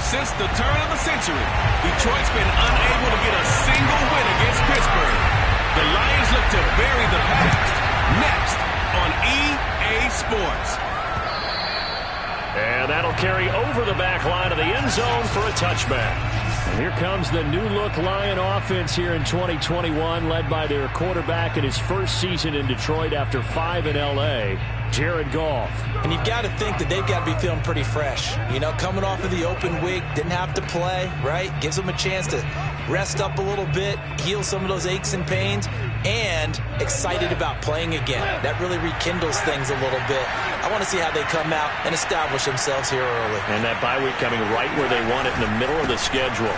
Since the turn of the century, Detroit's been unable to get a single win against Pittsburgh. The Lions look to bury the past. Next on EA Sports. And that'll carry over the back line of the end zone for a touchback. And here comes the new-look Lion offense here in 2021, led by their quarterback in his first season in Detroit after 5 in L.A., Jared Goff. And you've got to think that they've got to be feeling pretty fresh. You know, coming off of the open week, didn't have to play, right? Gives them a chance to rest up a little bit, heal some of those aches and pains, and excited about playing again. That really rekindles things a little bit. I want to see how they come out and establish themselves here early. And that bye week coming right where they want it, in the middle of the schedule.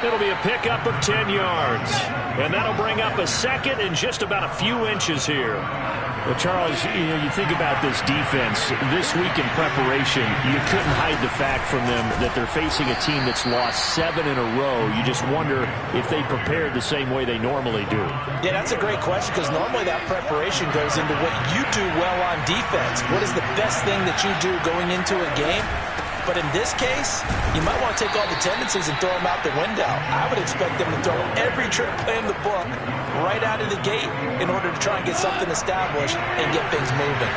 It'll be a pickup of 10 yards. And that'll bring up a second and just about a few inches here. Well, Charles, you think about this defense. This week in preparation, you couldn't hide the fact from them that they're facing a team that's lost 7 in a row. You just wonder if they prepared the same way they normally do. Yeah, that's a great question, because normally that preparation goes into what you do well on defense. What is the best thing that you do going into a game? But in this case, you might want to take all the tendencies and throw them out the window. I would expect them to throw every trick play in the book right out of the gate in order to try and get something established and get things moving.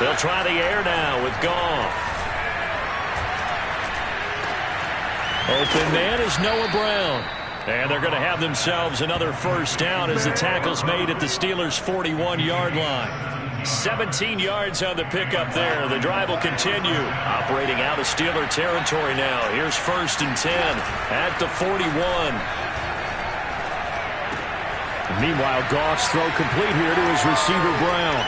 They'll try the air now with Goff. Open man is Noah Brown. And they're going to have themselves another first down as the tackle's made at the Steelers' 41-yard line. 17 yards on the pickup there. The drive will continue. Operating out of Steeler territory now. Here's 1st and 10 at the 41. Meanwhile, Goff's throw complete here to his receiver, Brown.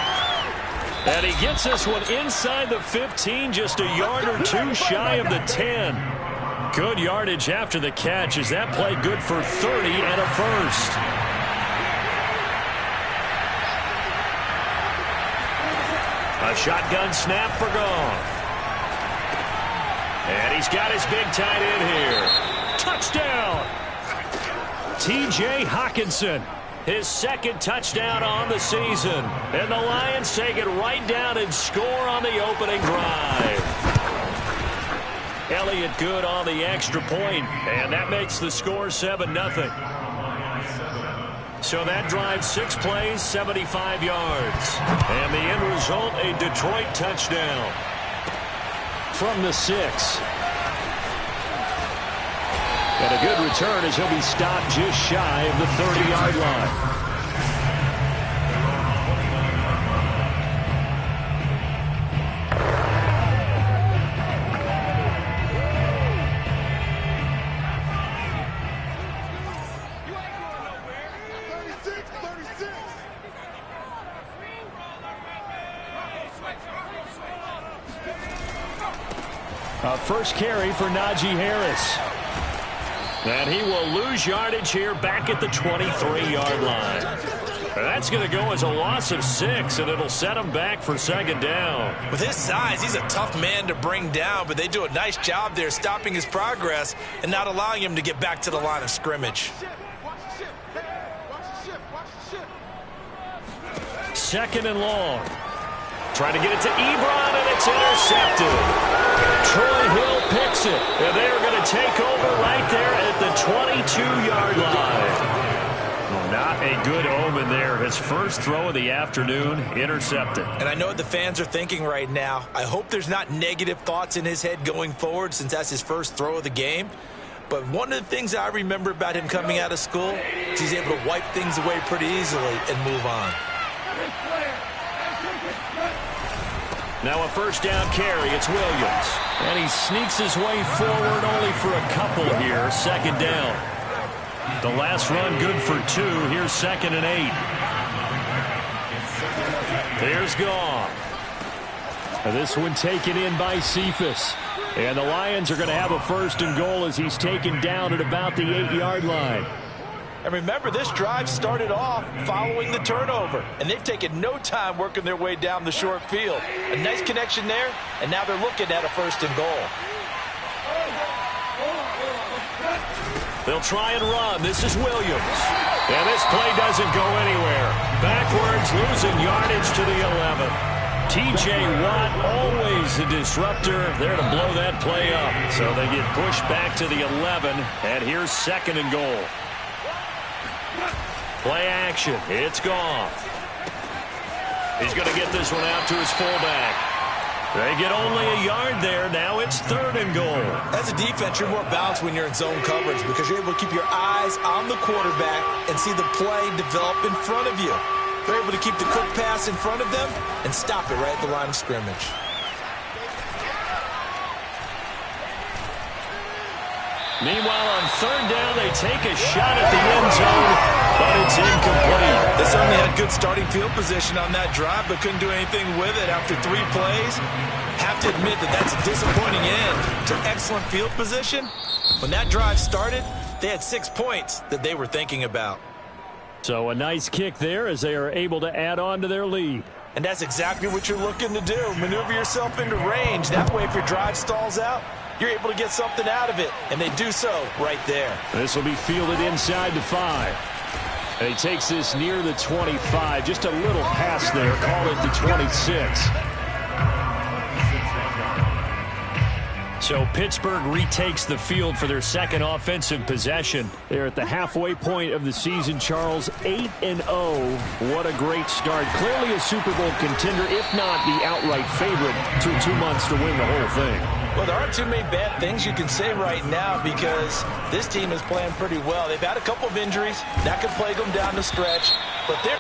And he gets this one inside the 15, just a yard or two shy of the 10. Good yardage after the catch as that play good for 30 and a first. A shotgun snap for Goff. And he's got his big tight end here. Touchdown! T.J. Hockenson. His second touchdown on the season. And the Lions take it right down and score on the opening drive. Elliott good on the extra point, and that makes the score 7-0. So that drive, 6 plays, 75 yards. And the end result, a Detroit touchdown. From the 6. And a good return as he'll be stopped just shy of the 30-yard line. First carry for Najee Harris. And he will lose yardage here back at the 23-yard line. That's going to go as a loss of 6, and it'll set him back for 2nd down. With his size, he's a tough man to bring down, but they do a nice job there stopping his progress and not allowing him to get back to the line of scrimmage. 2nd and long. Trying to get it to Ebron, and it's intercepted. Troy Hill picks it, and they are going to take over right there at the 22-yard line. Well, not a good omen there. His first throw of the afternoon, intercepted. And I know what the fans are thinking right now. I hope there's not negative thoughts in his head going forward since that's his first throw of the game. But one of the things I remember about him coming out of school is he's able to wipe things away pretty easily and move on. Now a first down carry. It's Williams. And he sneaks his way forward only for a couple here. 2nd down. The last run good for 2. Here's 2nd and 8. There's Goff. This one taken in by Cephas. And the Lions are going to have a 1st and goal as he's taken down at about the 8-yard line. And remember, this drive started off following the turnover. And they've taken no time working their way down the short field. A nice connection there, and now they're looking at a 1st and goal. They'll try and run. This is Williams. And this play doesn't go anywhere. Backward yards, losing yardage to the 11. T.J. Watt, always a disruptor, there to blow that play up. So they get pushed back to the 11, and here's 2nd and goal. Play action. It's gone. He's going to get this one out to his fullback. They get only a yard there. Now it's 3rd and goal. As a defense, you're more balanced when you're in zone coverage because you're able to keep your eyes on the quarterback and see the play develop in front of you. They're able to keep the quick pass in front of them and stop it right at the line of scrimmage. Meanwhile, on 3rd down, they take a shot at the end zone, but it's incomplete. They certainly had good starting field position on that drive, but couldn't do anything with it after 3 plays. Have to admit that that's a disappointing end to excellent field position. When that drive started, they had 6 points that they were thinking about. So a nice kick there as they are able to add on to their lead. And that's exactly what you're looking to do. Maneuver yourself into range. That way, if your drive stalls out, you're able to get something out of it. And they do so right there. This will be fielded inside the 5. And he takes this near the 25. Just a little pass there. Call it the 26. So Pittsburgh retakes the field for their 2nd offensive possession. They're at the halfway point of the season, Charles, 8-0. What a great start. Clearly a Super Bowl contender, if not the outright favorite, through 2 months to win the whole thing. Well, there aren't too many bad things you can say right now because this team is playing pretty well. They've had a couple of injuries. That could plague them down the stretch. But they're...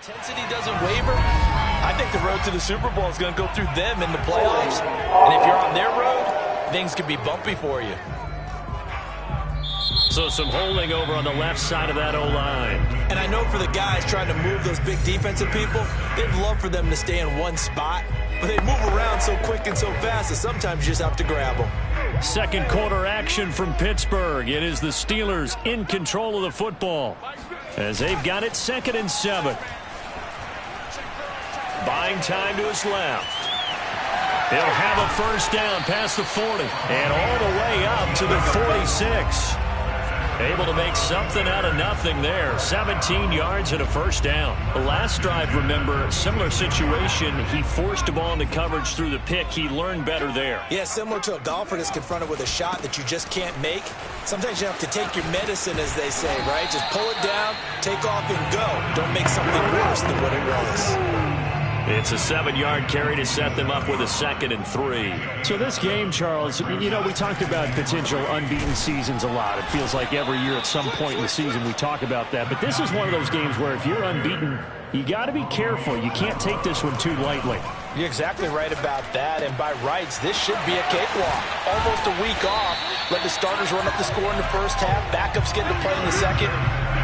Intensity doesn't waver. I think the road to the Super Bowl is going to go through them in the playoffs. And if you're on their road, things could be bumpy for you. So some holding over on the left side of that O-line. And I know for the guys trying to move those big defensive people, they'd love for them to stay in one spot. But they move around so quick and so fast that sometimes you just have to grab them. Second quarter action from Pittsburgh. It is the Steelers in control of the football as they've got it 2nd and 7. Buying time to his left. He'll have a first down past the 40 and all the way up to the 46. Able to make something out of nothing there. 17 yards and a first down. The last drive, remember, similar situation. He forced a ball into coverage through the pick. He learned better there. Yeah, similar to a golfer that's confronted with a shot that you just can't make. Sometimes you have to take your medicine, as they say, right? Just pull it down, take off, and go. Don't make something worse than what it was. It's a 7-yard carry to set them up with a 2nd and 3. So this game, Charles, you know, we talked about potential unbeaten seasons a lot. It feels like every year at some point in the season we talk about that. But this is one of those games where if you're unbeaten, you got to be careful. You can't take this one too lightly. You're exactly right about that. And by rights, this should be a cakewalk. Almost a week off. Let the starters run up the score in the first half. Backups get to play in the second.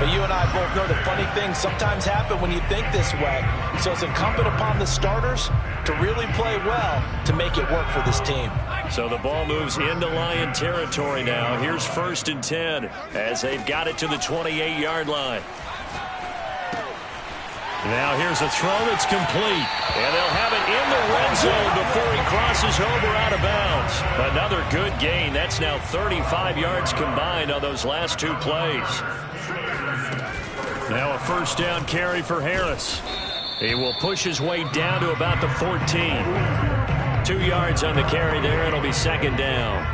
But you and I both know the funny things sometimes happen when you think this way. So it's incumbent upon the starters to really play well to make it work for this team. So the ball moves into Lion territory now. Here's 1st and 10 as they've got it to the 28-yard line. Now here's a throw that's complete. And they'll have it in the red zone before he crosses over out of bounds. Another good gain. That's now 35 yards combined on those last 2 plays. Now a first down carry for Harris. He will push his way down to about the 14. 2 yards on the carry there. It'll be 2nd down.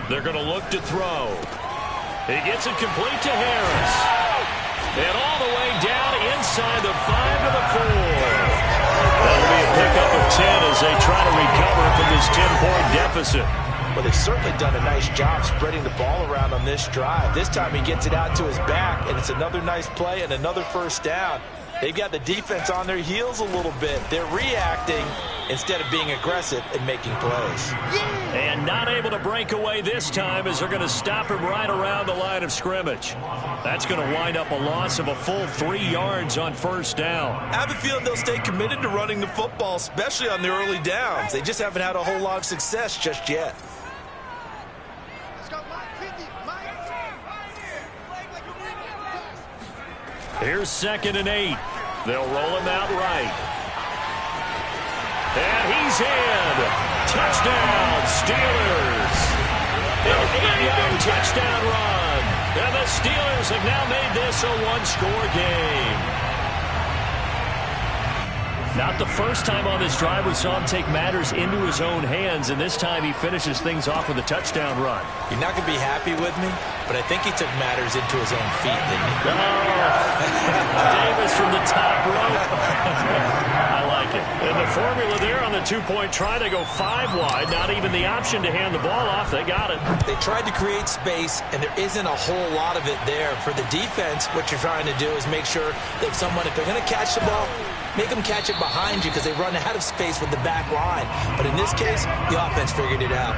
They're going to look to throw. He gets it complete to Harris. And all the way down inside the 5 to the 4. That'll be a pickup of 10 as they try to recover from this 10-point deficit. Well, they've certainly done a nice job spreading the ball around on this drive. This time he gets it out to his back, and it's another nice play and another first down. They've got the defense on their heels a little bit. They're reacting instead of being aggressive and making plays. And not able to break away this time as they're going to stop him right around the line of scrimmage. That's going to wind up a loss of a full 3 yards on first down. I have a feeling they'll stay committed to running the football, especially on the early downs. They just haven't had a whole lot of success just yet. Here's 2nd and 8. They'll roll him out right. And he's in. Touchdown, Steelers. An 8-yard touchdown run. And the Steelers have now made this a one-score game. Not the first time on this drive we saw him take matters into his own hands, and this time he finishes things off with a touchdown run. You're not going to be happy with me, but I think he took matters into his own feet, didn't he? Davis from the top rope. I like it. And the formula there on the 2-point try, they go 5 wide. Not even the option to hand the ball off. They got it. They tried to create space, and there isn't a whole lot of it there. For the defense, what you're trying to do is make sure that someone, if they're going to catch the ball, make them catch it behind you because they run out of space with the back line. But in this case, the offense figured it out.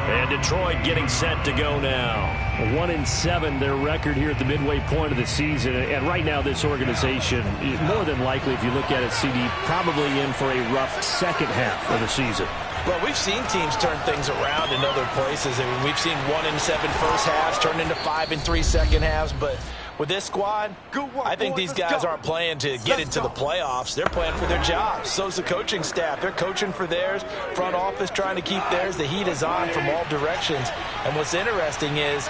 And Detroit getting set to go now. 1-7, their record here at the midway point of the season. And right now, this organization, more than likely, if you look at it, CD, probably in for a rough second half of the season. Well, we've seen teams turn things around in other places. I mean, we've seen 1-7 first halves turn into 5-3 second halves, but with this squad, I think these guys aren't playing to get into the playoffs. They're playing for their jobs. So's the coaching staff. They're coaching for theirs. Front office trying to keep theirs. The heat is on from all directions. And what's interesting is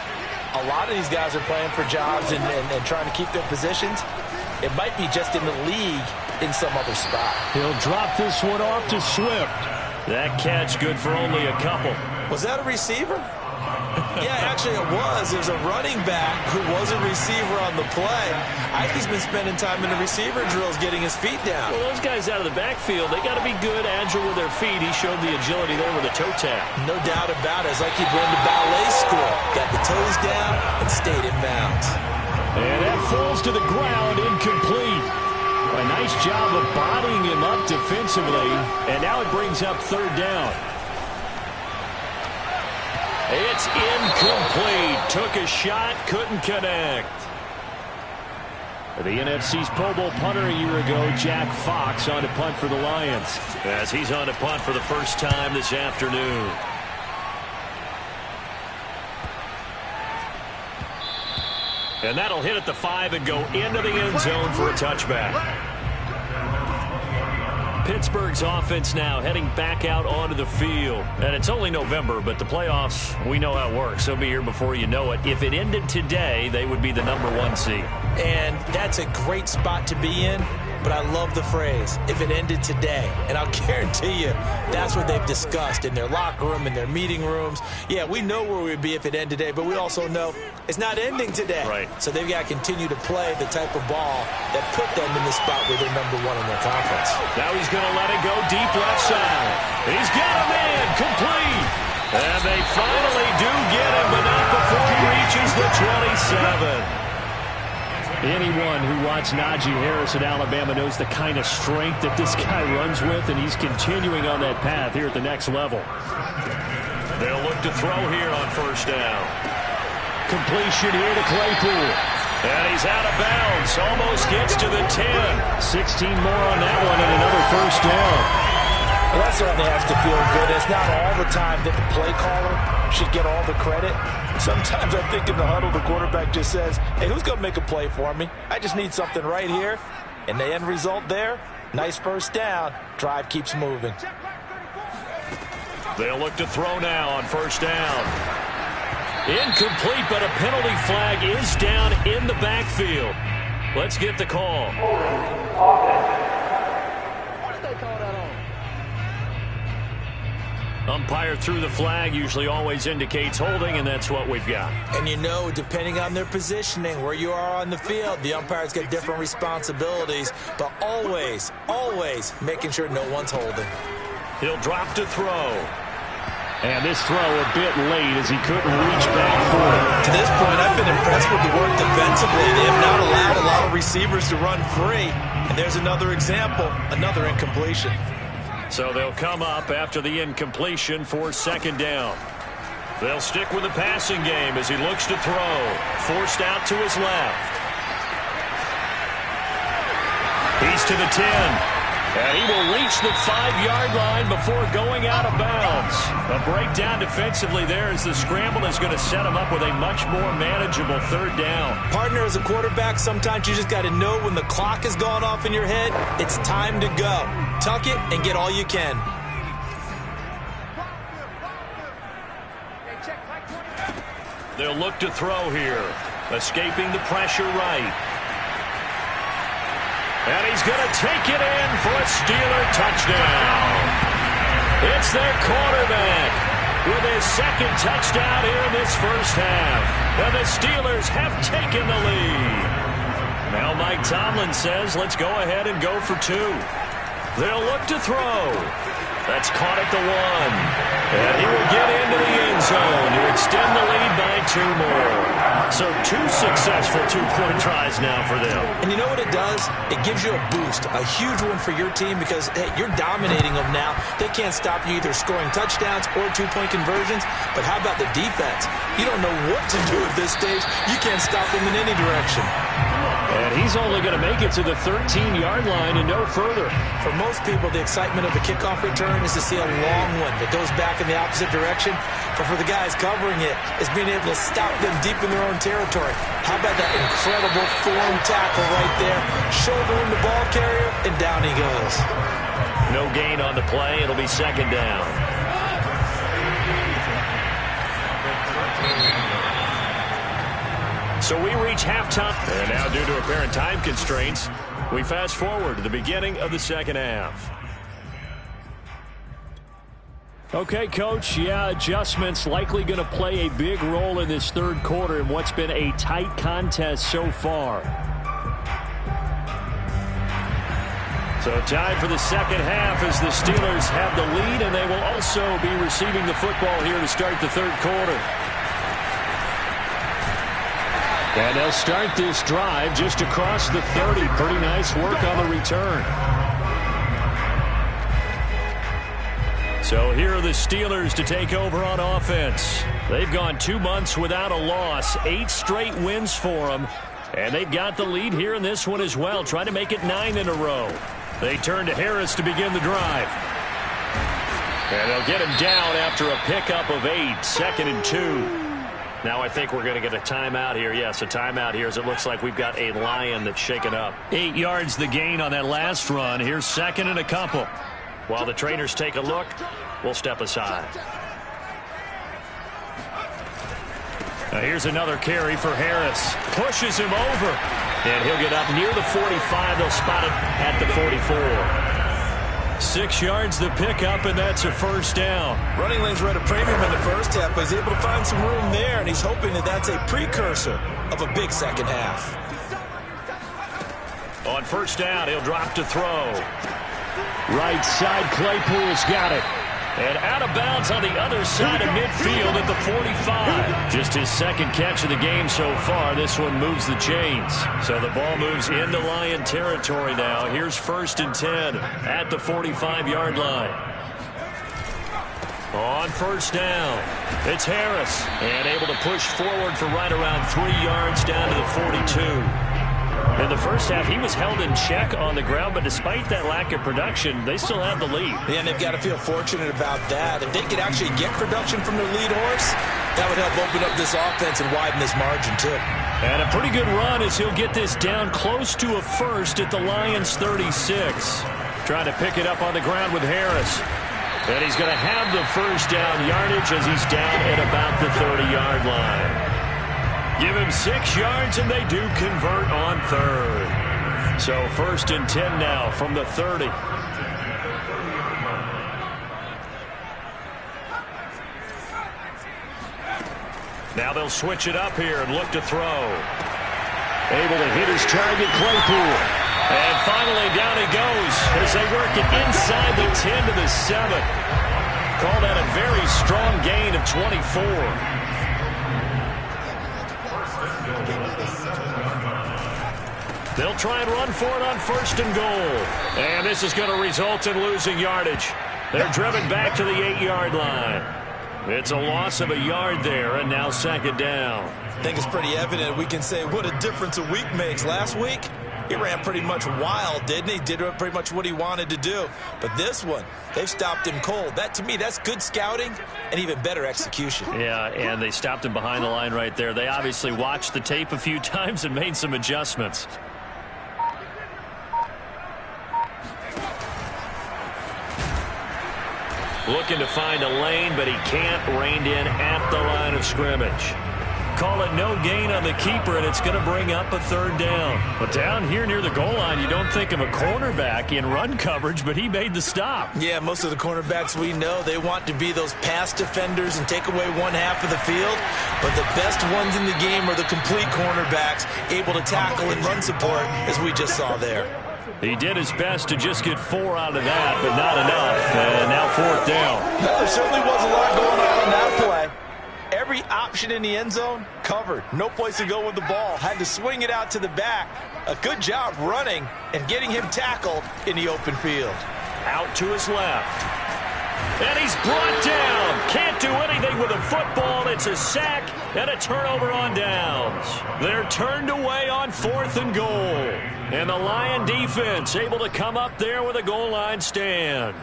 a lot of these guys are playing for jobs and trying to keep their positions. It might be just in the league in some other spot. He'll drop this one off to Swift. That catch good for only a couple. Was that a receiver? Yeah, actually it was. There's a running back who was a receiver on the play. Ike's been spending time in the receiver drills getting his feet down. Well, those guys out of the backfield, they got to be good, agile with their feet. He showed the agility there with a toe tap. No doubt about it. It's like he'd been to ballet school. Got the toes down and stayed in bounds. And that falls to the ground, incomplete. A nice job of bodying him up defensively. And now it brings up third down. It's incomplete. Took a shot, couldn't connect. The NFC's Pro Bowl punter a year ago, Jack Fox, on to punt for the Lions. As he's on to punt for the first time this afternoon. And that'll hit at the 5 and go into the end zone for a touchback. Pittsburgh's offense now heading back out onto the field. And it's only November, but the playoffs, we know how it works. They'll be here before you know it. If it ended today, they would be the #1 seed. And that's a great spot to be in. But I love the phrase, if it ended today. And I'll guarantee you, that's what they've discussed in their locker room, in their meeting rooms. Yeah, we know where we'd be if it ended today, but we also know it's not ending today. Right. So they've got to continue to play the type of ball that put them in the spot where they're #1 in their conference. Now he's going to let it go deep left side. He's got a man, complete. And they finally do get him, but not before he reaches the 27. Anyone who watched Najee Harris at Alabama knows the kind of strength that this guy runs with, and he's continuing on that path here at the next level. They'll look to throw here on first down. Completion here to Claypool. And he's out of bounds. Almost gets to the 10. 16 more on that one and another first down. Well, that certainly has to feel good. It's not all the time that the play caller should get all the credit. Sometimes I think in the huddle, the quarterback just says, hey, who's going to make a play for me? I just need something right here. And the end result there, nice first down. Drive keeps moving. They'll look to throw now on first down. Incomplete, but a penalty flag is down in the backfield. Let's get the call. Umpire threw the flag, usually always indicates holding, and that's what we've got. And you know, depending on their positioning, where you are on the field, the umpire's got different responsibilities, but always, always making sure no one's holding. He'll drop to throw. And this throw a bit late as he couldn't reach back for it. To this point, I've been impressed with the work defensively. They have not allowed a lot of receivers to run free. And there's another example, another incompletion. So they'll come up after the incompletion for second down. They'll stick with the passing game as he looks to throw. Forced out to his left. He's to the 10. And he will reach the 5-yard line before going out of bounds. A breakdown defensively there as the scramble is going to set him up with a much more manageable third down. Partner, as a quarterback, sometimes you just got to know when the clock has gone off in your head, it's time to go. Tuck it and get all you can. They'll look to throw here. Escaping the pressure right. And he's going to take it in for a Steeler touchdown. It's their quarterback with his second touchdown here in this first half. And the Steelers have taken the lead. Now Mike Tomlin says, let's go ahead and go for 2. They'll look to throw. That's caught at the 1. And he will get into the end zone to extend the lead by 2 more. So 2 successful 2-point tries now for them. And you know what it does? It gives you a boost, a huge one for your team because, hey, you're dominating them now. They can't stop you either scoring touchdowns or 2-point conversions. But how about the defense? You don't know what to do at this stage. You can't stop them in any direction. And he's only going to make it to the 13-yard line and no further. For most people, the excitement of a kickoff return is to see a long one that goes back in the opposite direction. But for the guys covering it, it's being able to stop them deep in their own territory. How about that incredible form tackle right there? Shouldering the ball carrier, and down he goes. No gain on the play. It'll be second down. So we reach halftime. And now, due to apparent time constraints, we fast forward to the beginning of the second half. Okay, Coach, yeah, adjustments likely going to play a big role in this third quarter in what's been a tight contest so far. So time for the second half as the Steelers have the lead, and they will also be receiving the football here to start the third quarter. And they'll start this drive just across the 30. Pretty nice work on the return. So here are the Steelers to take over on offense. They've gone 2 months without a loss, 8 straight wins for them. And they've got the lead here in this one as well, trying to make it 9 in a row. They turn to Harris to begin the drive. And they'll get him down after a pickup of 8, 2nd and 2. Now I think we're going to get a timeout here. Yes, a timeout here as it looks like we've got a Lion that's shaken up. 8 yards the gain on that last run. Here's 2nd and a couple. While the trainers take a look, we'll step aside. Now here's another carry for Harris. Pushes him over. And he'll get up near the 45. They'll spot it at the 44. 6 yards the pickup, and that's a first down. Running lanes were at a premium in the first half, but he's able to find some room there, and he's hoping that that's a precursor of a big second half. On first down, he'll drop to throw. Right side, Claypool's got it. And out of bounds on the other side of midfield at the 45. Just his second catch of the game so far. This one moves the chains. So the ball moves into Lion territory now. Here's 1st and 10 at the 45-yard line. On first down, it's Harris. And able to push forward for right around 3 yards down to the 42. In the first half, he was held in check on the ground, but despite that lack of production, they still have the lead. Yeah, and they've got to feel fortunate about that. If they could actually get production from their lead horse, that would help open up this offense and widen this margin, too. And a pretty good run as he'll get this down close to a first at the Lions' 36. Trying to pick it up on the ground with Harris. And he's going to have the first down yardage as he's down at about the 30-yard line. Give him 6 yards, and they do convert on third. So 1st and 10 now from the 30. Now they'll switch it up here and look to throw. Able to hit his target, Claypool. And finally down he goes as they work it inside the 10 to the 7. Call that a very strong gain of 24. They'll try and run for it on 1st and goal. And this is going to result in losing yardage. They're driven back to the 8-yard line. It's a loss of a yard there, and now 2nd down. I think it's pretty evident. We can say what a difference a week makes. Last week, he ran pretty much wild, didn't he? Did pretty much what he wanted to do. But this one, they've stopped him cold. That, to me, that's good scouting and even better execution. Yeah, and they stopped him behind the line right there. They obviously watched the tape a few times and made some adjustments. Looking to find a lane, but he can't. Reined in at the line of scrimmage. Call it no gain on the keeper, and it's going to bring up a 3rd down. But down here near the goal line, you don't think of a cornerback in run coverage, but he made the stop. Yeah, most of the cornerbacks we know, they want to be those pass defenders and take away one half of the field. But the best ones in the game are the complete cornerbacks, able to tackle and run support, as we just saw there. He did his best to just get 4 out of that, but not enough. And now 4th down. No, there certainly was a lot going on in that play. Every option in the end zone covered. No place to go with the ball. Had to swing it out to the back. A good job running and getting him tackled in the open field. Out to his left. And he's brought down. Can't do anything with a football. It's a sack and a turnover on downs. They're turned away on 4th and goal. And the Lion defense able to come up there with a goal line stand.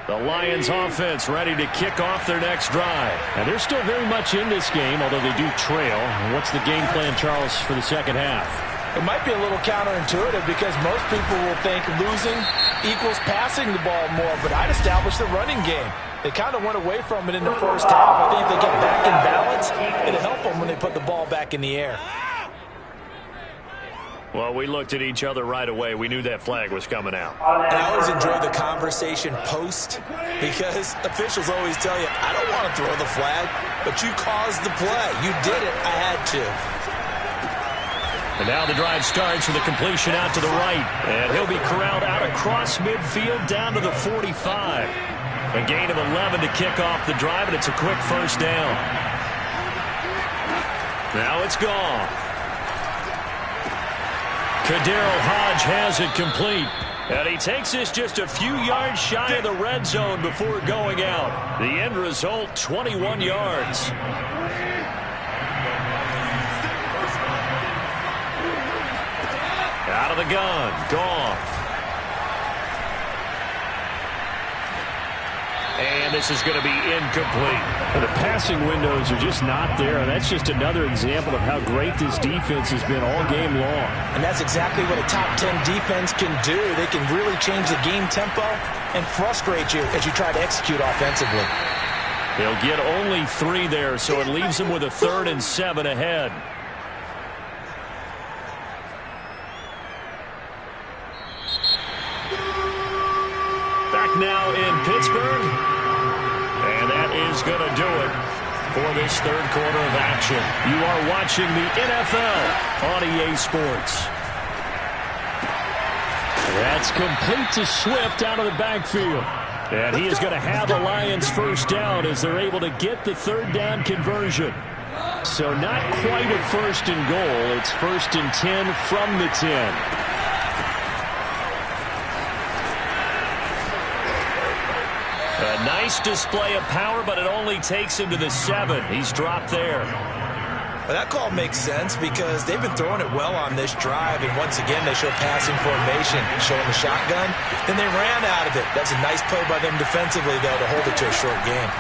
The Lions offense ready to kick off their next drive. And they're still very much in this game, although they do trail. What's the game plan, Charles, for the second half? It might be a little counterintuitive because most people will think losing equals passing the ball more, but I'd establish the running game. They kind of went away from it in the first half. I think if they get back in balance, it'll help them when they put the ball back in the air. Well, we looked at each other right away. We knew that flag was coming out. And I always enjoy the conversation post because officials always tell you, I don't want to throw the flag, but you caused the play. You did it. I had to. And now the drive starts with a completion out to the right. And he'll be corralled out across midfield down to the 45. A gain of 11 to kick off the drive, and it's a quick first down. Now it's gone. Kadarius Hodge has it complete. And he takes this just a few yards shy of the red zone before going out. The end result, 21 yards. Out of the gun. Gone. And this is going to be incomplete. The passing windows are just not there. And that's just another example of how great this defense has been all game long. And that's exactly what a top 10 defense can do. They can really change the game tempo and frustrate you as you try to execute offensively. They'll get only 3 there, so it leaves them with a 3rd and 7 ahead. Back now in Pittsburgh. And that is going to do it for this third quarter of action. You are watching the NFL on EA Sports. That's complete to Swift out of the backfield. And he is going to have the Lions first down as they're able to get the third down conversion. So not quite a 1st and goal. It's 1st and 10 from the 10. A nice display of power, but it only takes him to the 7. He's dropped there. Well, that call makes sense because they've been throwing it well on this drive, and once again they show passing formation, showing the shotgun. Then they ran out of it. That's a nice play by them defensively, though, to hold it to a short game.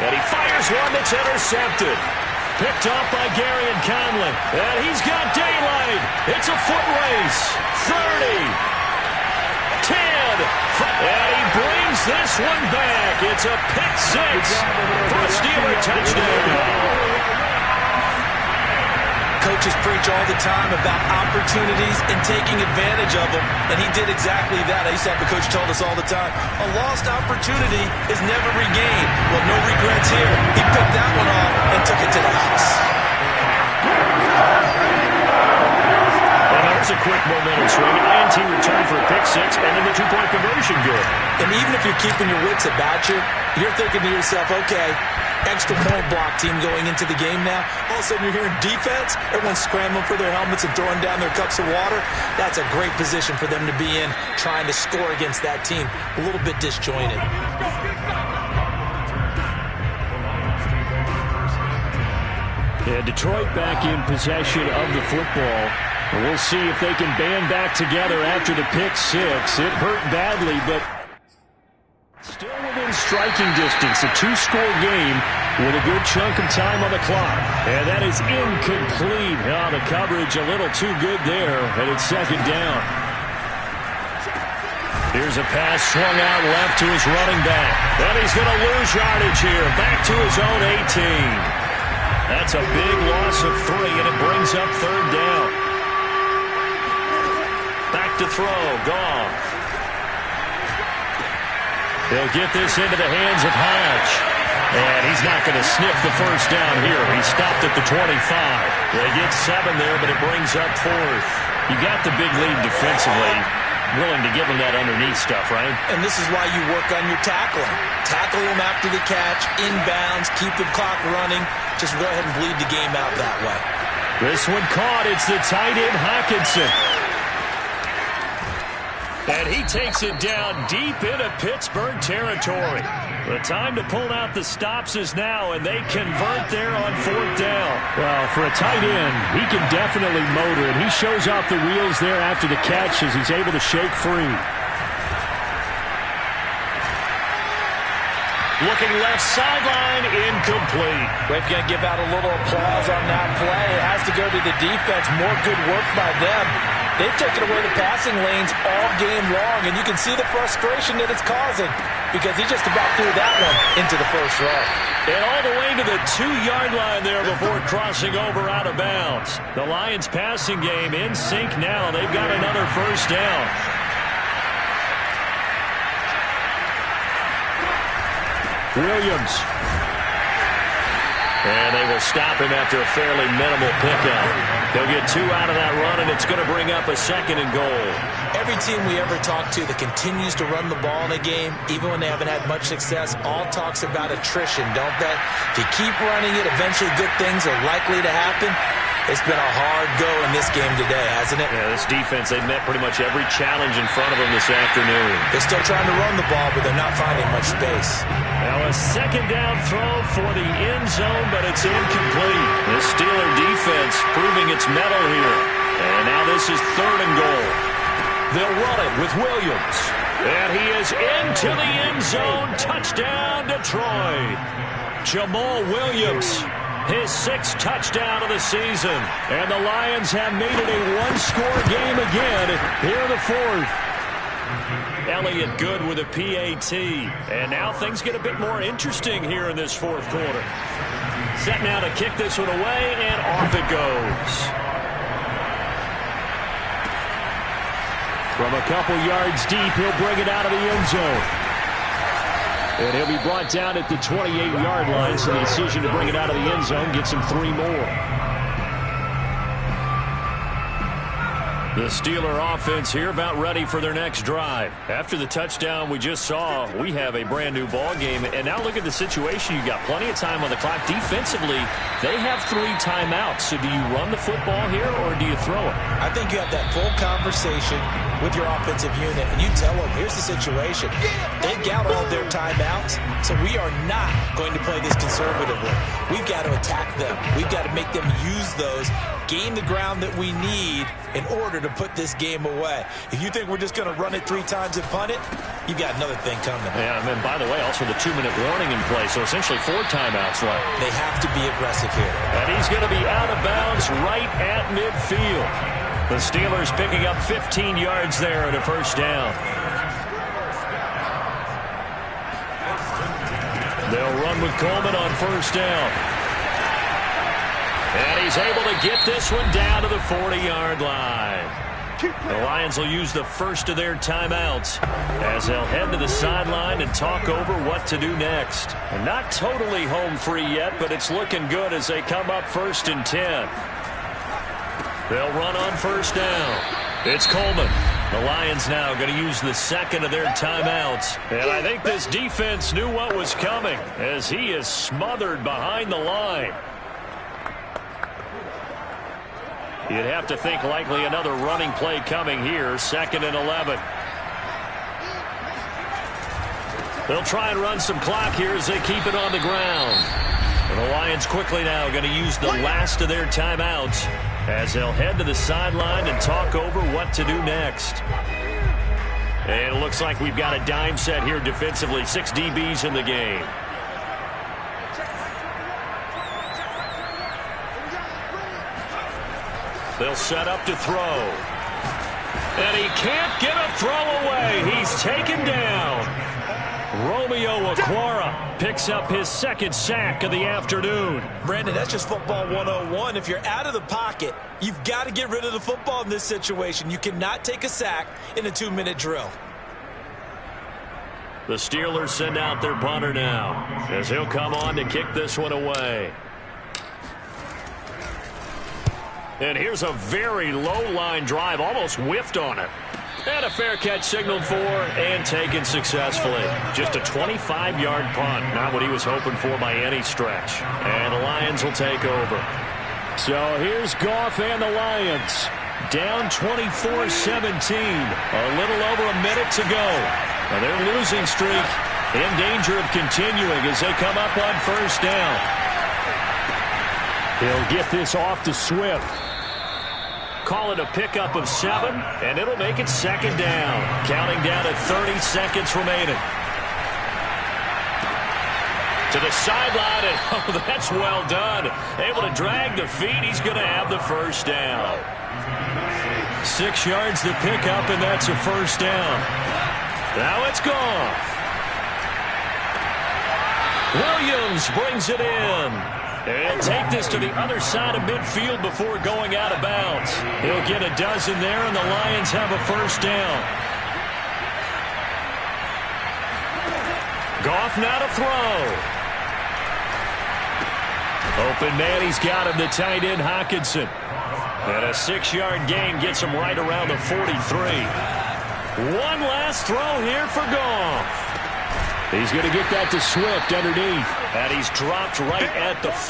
And he fires one that's intercepted. Picked off by Gary and Conley. And he's got daylight. It's a foot race. 30. 10, and he brings this one back. It's a pick 6 for a Steeler touchdown. Coaches preach all the time about opportunities and taking advantage of them, and he did exactly that. I used to have a coach told us all the time, a lost opportunity is never regained. Well, no regrets here. He picked that one off and took it to the house. A quick momentum swing. INT return for a pick 6, and then the 2-point conversion good. And even if you're keeping your wits about you, you're thinking to yourself, okay, extra point block team going into the game now. All of a sudden you're hearing defense, everyone's scrambling for their helmets and throwing down their cups of water. That's a great position for them to be in, trying to score against that team. A little bit disjointed. Yeah, Detroit back in possession of the football. We'll see if they can band back together after the pick 6. It hurt badly, but still within striking distance. A 2-score game with a good chunk of time on the clock. And that is incomplete. Oh, the coverage a little too good there, and it's 2nd down. Here's a pass swung out left to his running back. And he's going to lose yardage here. Back to his own 18. That's a big loss of 3, and it brings up 3rd down. Back to throw. Gone. They'll get this into the hands of Hodge. And he's not going to sniff the first down here. He stopped at the 25. They get 7 there, but it brings up 4th. You got the big lead defensively. Willing to give them that underneath stuff, right? And this is why you work on your tackling. Tackle them after the catch, inbounds, keep the clock running. Just go ahead and bleed the game out that way. This one caught. It's the tight end, Hockenson. And he takes it down deep into Pittsburgh territory. The time to pull out the stops is now, and they convert there on 4th down. Well, for a tight end, he can definitely motor, and he shows off the wheels there after the catch as he's able to shake free. Looking left sideline, incomplete. We're going to give out a little applause on that play. It has to go to the defense. More good work by them. They've taken away the passing lanes all game long, and you can see the frustration that it's causing because he just about threw that one into the first row. And all the way to the 2-yard line there before crossing over out of bounds. The Lions passing game in sync now. They've got another first down. Williams. And they will stop him after a fairly minimal pickup. They'll get 2 out of that run, and it's going to bring up a 2nd and goal. Every team we ever talk to that continues to run the ball in a game, even when they haven't had much success, all talks about attrition, don't they? If you keep running it, eventually good things are likely to happen. It's been a hard go in this game today, hasn't it? Yeah, this defense, they've met pretty much every challenge in front of them this afternoon. They're still trying to run the ball, but they're not finding much space. Now a 2nd down throw for the end zone, but it's incomplete. The Steeler defense proving its mettle here. And now this is 3rd and goal. They'll run it with Williams. And he is into the end zone. Touchdown, Detroit. Jamal Williams. His 6th touchdown of the season. And the Lions have made it a 1-score game again here in the 4th. Elliott good with a PAT. And now things get a bit more interesting here in this 4th quarter. Set now to kick this one away, and off it goes. From a couple yards deep, he'll bring it out of the end zone. And he'll be brought down at the 28-yard line, so the decision to bring it out of the end zone gets him 3 more. The Steeler offense here about ready for their next drive. After the touchdown we just saw, we have a brand-new ball game. And now look at the situation. You've got plenty of time on the clock. Defensively, they have 3 timeouts. So do you run the football here, or do you throw it? I think you have that full conversation with your offensive unit, and you tell them, here's the situation. They've got all their timeouts, so we are not going to play this conservatively. We've got to attack them. We've got to make them use those, gain the ground that we need in order to put this game away. If you think we're just going to run it 3 times and punt it, you've got another thing coming. Yeah, and then, by the way, also the 2-minute warning in play, so essentially 4 timeouts left. They have to be aggressive here. And he's going to be out of bounds right at midfield. The Steelers picking up 15 yards there at a first down. They'll run with Coleman on first down. And he's able to get this one down to the 40-yard line. The Lions will use the first of their timeouts as they'll head to the sideline and talk over what to do next. And not totally home free yet, but it's looking good as they come up 1st and 10. They'll run on first down. It's Coleman. The Lions now going to use the 2nd of their timeouts. And I think this defense knew what was coming as he is smothered behind the line. You'd have to think likely another running play coming here. 2nd and 11. They'll try and run some clock here as they keep it on the ground. And the Lions quickly now going to use the last of their timeouts as they'll head to the sideline and talk over what to do next. And it looks like we've got a dime set here defensively. 6 DBs in the game. They'll set up to throw. And he can't get a throw away. He's taken down. Romeo Okwara picks up his 2nd sack of the afternoon. Brandon, that's just football 101. If you're out of the pocket, you've got to get rid of the football in this situation. You cannot take a sack in a 2-minute drill. The Steelers send out their punter now as he'll come on to kick this one away. And here's a very low-line drive, almost whiffed on it. And a fair catch signaled for and taken successfully. Just a 25-yard punt, not what he was hoping for by any stretch. And the Lions will take over. So here's Goff and the Lions. Down 24-17. A little over a minute to go. Now their losing streak in danger of continuing as they come up on first down. He'll get this off to Swift. Call it a pickup of 7, and it'll make it 2nd down. Counting down at 30 seconds remaining. To the sideline, and oh, that's well done. Able to drag the feet. He's going to have the first down. 6 yards to pick up, and that's a first down. Now it's gone. Williams brings it in. He'll take this to the other side of midfield before going out of bounds. He'll get a dozen there, and the Lions have a first down. Goff now to throw. Open man, he's got him, the tight end Hockenson. And a 6-yard gain gets him right around the 43. One last throw here for Goff. He's going to get that to Swift underneath. And he's dropped right at the 4.